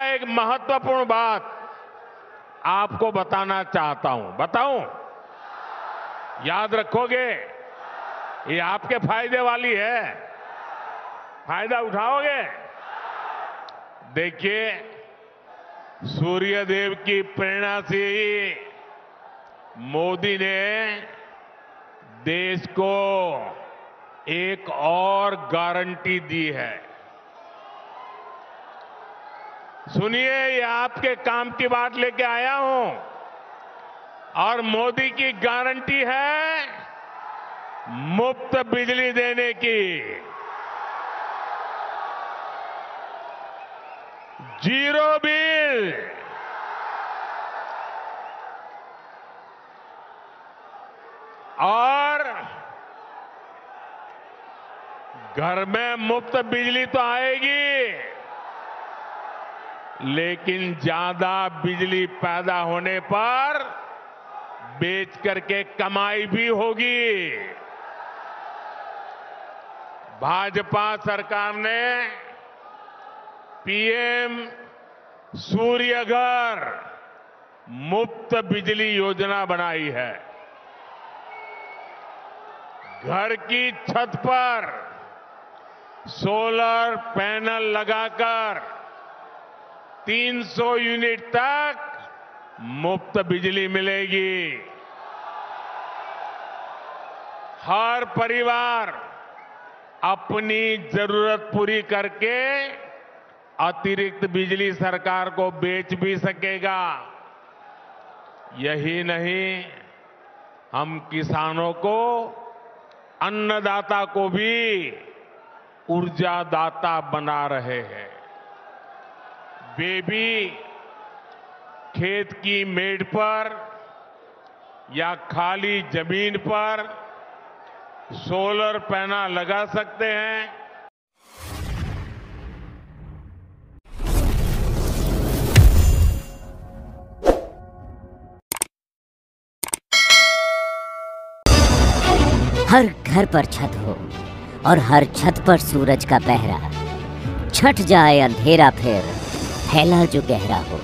एक महत्वपूर्ण बात आपको बताना चाहता हूं। बताऊं? याद रखोगे? ये आपके फायदे वाली है। फायदा उठाओगे? देखिए, सूर्यदेव की प्रेरणा से ही मोदी ने देश को एक और गारंटी दी है। सुनिए, ये आपके काम की बात लेके आया हूं और मोदी की गारंटी है मुफ्त बिजली देने की, जीरो बिल। और घर में मुफ्त बिजली तो आएगी, लेकिन ज्यादा बिजली पैदा होने पर बेच करके कमाई भी होगी। भाजपा सरकार ने पीएम सूर्य घर मुफ्त बिजली योजना बनाई है। घर की छत पर सोलर पैनल लगाकर 300 यूनिट तक मुफ्त बिजली मिलेगी। हर परिवार अपनी जरूरत पूरी करके अतिरिक्त बिजली सरकार को बेच भी सकेगा। यही नहीं, हम किसानों को, अन्नदाता को भी ऊर्जादाता बना रहे हैं। वे भी खेत की मेड़ पर या खाली जमीन पर सोलर पैनल लगा सकते हैं। हर घर पर छत हो और हर छत पर सूरज का पहरा, छट जाए अंधेरा फिर फैला जो गहरा हो।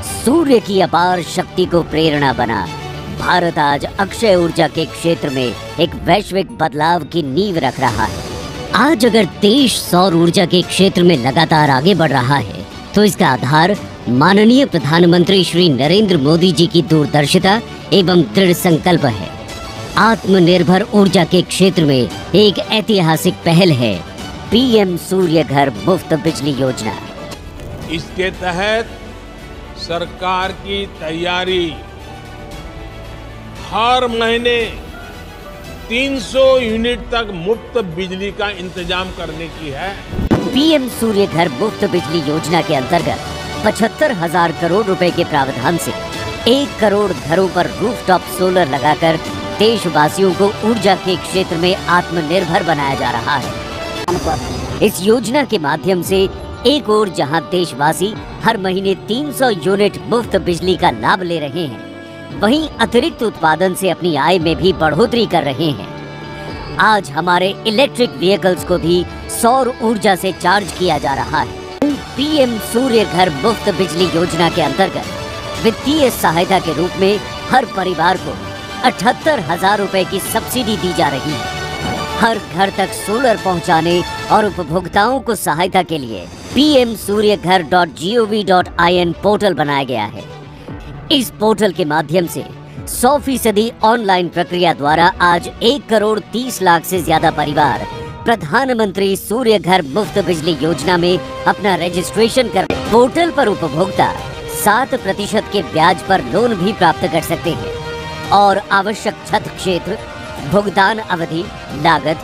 सूर्य की अपार शक्ति को प्रेरणा बना भारत आज अक्षय ऊर्जा के क्षेत्र में एक वैश्विक बदलाव की नींव रख रहा है। आज अगर देश सौर ऊर्जा के क्षेत्र में लगातार आगे बढ़ रहा है, तो इसका आधार माननीय प्रधानमंत्री श्री नरेंद्र मोदी जी की दूरदर्शिता एवं दृढ़ संकल्प है। आत्मनिर्भर ऊर्जा के क्षेत्र में एक ऐतिहासिक पहल है पीएम सूर्य घर मुफ्त बिजली योजना। इसके तहत सरकार की तैयारी हर महीने 300 यूनिट तक मुफ्त बिजली का इंतजाम करने की है। पीएम सूर्य घर मुफ्त बिजली योजना के अंतर्गत 75,000 करोड़ रुपए के प्रावधान से 1 करोड़ घरों पर रूफटॉप सोलर लगाकर देशवासियों को ऊर्जा के क्षेत्र में आत्मनिर्भर बनाया जा रहा है। इस योजना के माध्यम से एक ओर जहां देशवासी हर महीने 300 यूनिट मुफ्त बिजली का लाभ ले रहे हैं, वहीं अतिरिक्त उत्पादन से अपनी आय में भी बढ़ोतरी कर रहे हैं। आज हमारे इलेक्ट्रिक व्हीकल्स को भी सौर ऊर्जा से चार्ज किया जा रहा है। पीएम सूर्य घर मुफ्त बिजली योजना के अंतर्गत वित्तीय सहायता के रूप में हर परिवार को 78,000 रुपए की सब्सिडी दी जा रही है। हर घर तक सोलर पहुंचाने और उपभोक्ताओं को सहायता के लिए pmsuryaghar.gov.in पोर्टल बनाया गया है। इस पोर्टल के माध्यम से 100% ऑनलाइन प्रक्रिया द्वारा आज 1 करोड़ 30 लाख से ज्यादा परिवार प्रधानमंत्री सूर्य घर मुफ्त बिजली योजना में अपना रजिस्ट्रेशन कर पोर्टल पर उपभोक्ता 7% के ब्याज पर लोन भी प्राप्त कर सकते हैं और आवश्यक छत क्षेत्र, भुगतान अवधि, लागत,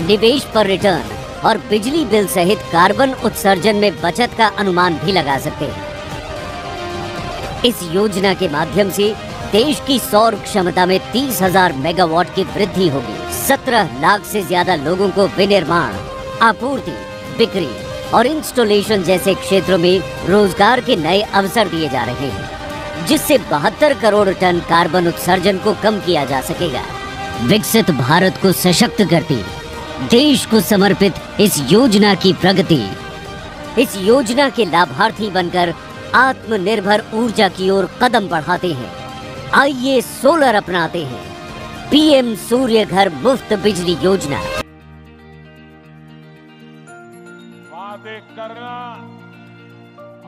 निवेश पर रिटर्न और बिजली बिल सहित कार्बन उत्सर्जन में बचत का अनुमान भी लगा सकते हैं। इस योजना के माध्यम से देश की सौर क्षमता में 30,000 मेगावाट की वृद्धि होगी। 17 लाख से ज्यादा लोगों को विनिर्माण, आपूर्ति, बिक्री और इंस्टॉलेशन जैसे क्षेत्रों में रोजगार के नए अवसर दिए जा रहे हैं, जिससे 72 करोड़ टन कार्बन उत्सर्जन को कम किया जा सकेगा। विकसित भारत को सशक्त करती, देश को समर्पित इस योजना की प्रगति इस योजना के लाभार्थी बनकर आत्मनिर्भर ऊर्जा की ओर कदम बढ़ाते हैं। आइए सोलर अपनाते हैं। पीएम सूर्य घर मुफ्त बिजली योजना। वादे करना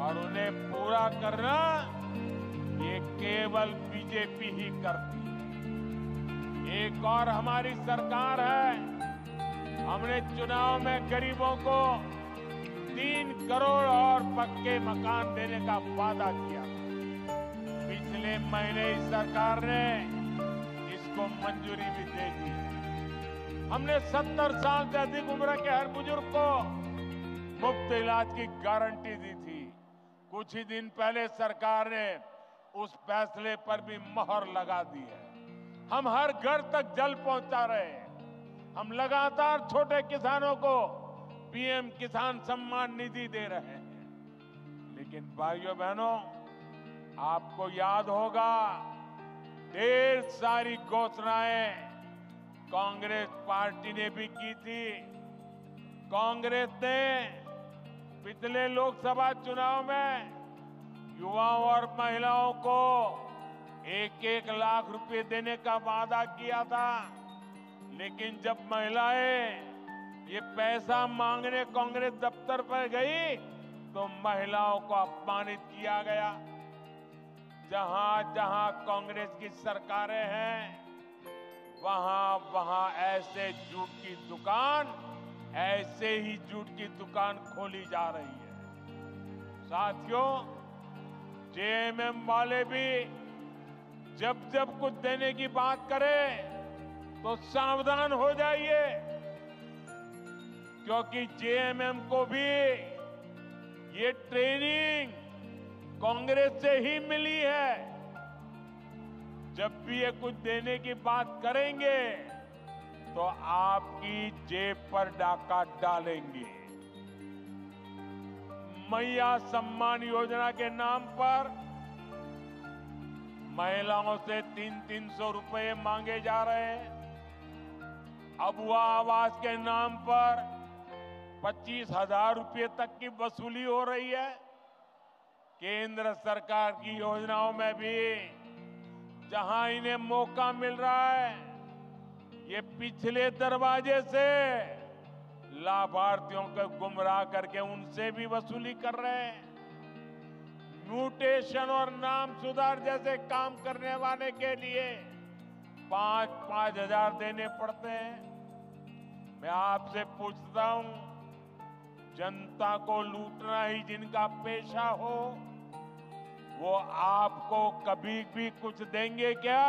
और उन्हें पूरा करना ये केवल बीजेपी ही करती है। एक और हमारी सरकार है, हमने चुनाव में गरीबों को 3 करोड़ और पक्के मकान देने का वादा किया। पिछले महीने इस सरकार ने इसको मंजूरी भी दे दी। हमने 70 साल से अधिक उम्र के हर बुजुर्ग को मुफ्त इलाज की गारंटी दी थी। कुछ ही दिन पहले सरकार ने उस फैसले पर भी मोहर लगा दी है। हम हर घर तक जल पहुंचा रहे हैं। हम लगातार छोटे किसानों को पीएम किसान सम्मान निधि दे रहे हैं। लेकिन भाइयों बहनों, आपको याद होगा ढेर सारी घोषणाएं कांग्रेस पार्टी ने भी की थी। कांग्रेस ने पिछले लोकसभा चुनाव में युवाओं और महिलाओं को 1-1 लाख रुपए देने का वादा किया था। लेकिन जब महिलाएं ये पैसा मांगने कांग्रेस दफ्तर पर गई तो महिलाओं को अपमानित किया गया। जहां जहां कांग्रेस की सरकारें हैं, वहां वहां ऐसे झूठ की दुकान, ऐसे ही झूठ की दुकान खोली जा रही है। साथियों, जेएमएम वाले भी जब जब कुछ देने की बात करें तो सावधान हो जाइए, क्योंकि जेएमएम को भी ये ट्रेनिंग कांग्रेस से ही मिली है। जब भी ये कुछ देने की बात करेंगे तो आपकी जेब पर डाका डालेंगे। मैया सम्मान योजना के नाम पर महिलाओं से 300 रुपए मांगे जा रहे हैं। अबुआ आवास के नाम पर 25,000 रुपए तक की वसूली हो रही है। केंद्र सरकार की योजनाओं में भी जहां इन्हें मौका मिल रहा है, ये पिछले दरवाजे से लाभार्थियों को गुमराह करके उनसे भी वसूली कर रहे हैं। म्यूटेशन और नाम सुधार जैसे काम करने वाले के लिए 5-5 हजार देने पड़ते हैं। मैं आपसे पूछता हूं, जनता को लूटना ही जिनका पेशा हो, वो आपको कभी भी कुछ देंगे क्या?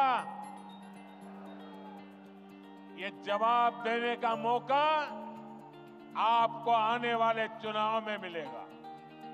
ये जवाब देने का मौका आपको आने वाले चुनाव में मिलेगा।